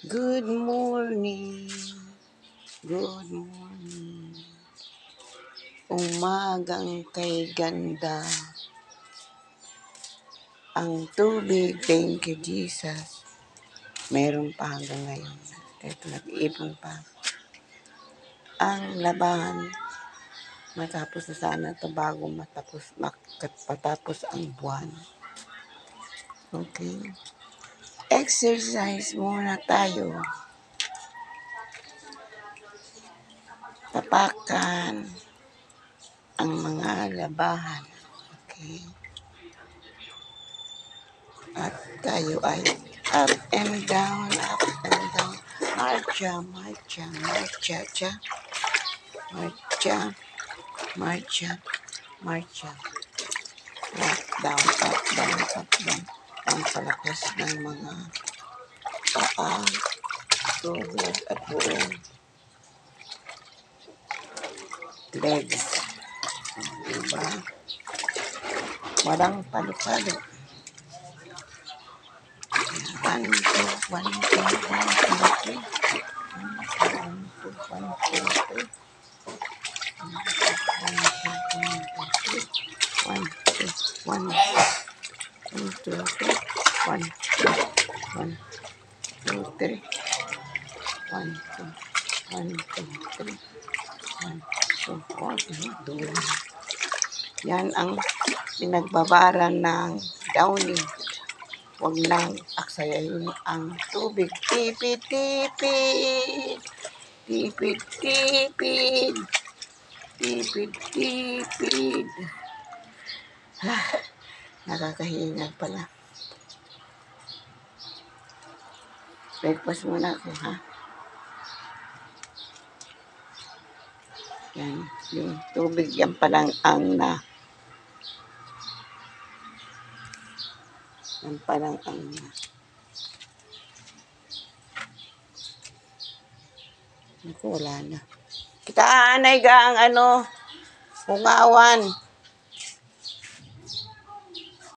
Good morning, good morning. Umagang kay ganda. Ang tubig, thank you Jesus. Meron pa hanggang ngayon. Ito, nag-iipon pa. Ang laban, matapos na sana ito bago patapos ang buwan. Okay. Exercise muna tayo. Tapakan ang mga labahan. Okay. At tayo ay up and down, up and down. Marcha, marcha, marcha, cha. Marcha, marcha, marcha. Up, down, up, down, up, down. Ang palakas ng mga paa, tuhod at buong legs. Diba? Walang palo-palo. 1, 2, 1, 2, 1, 2, 3. 1, 2, 1, 2, 3. 1, 2, 1, 2, 3. 1, 2, 1, 2, 3. 1, 2, 1, 2, 3. 1, 2, 1, 2. Yan ang pinagbabaran ng downy. Huwag nang aksayahin ang tubig. Tipid, tipid. Tipid, tipid. Tipid, tipid. Nakakahingal pala. Breakfast muna ako, ha? Yan, yung tubig yan palang ang na. Yan palang ang na. Naku, wala na. Kita anay ga ang hungawan.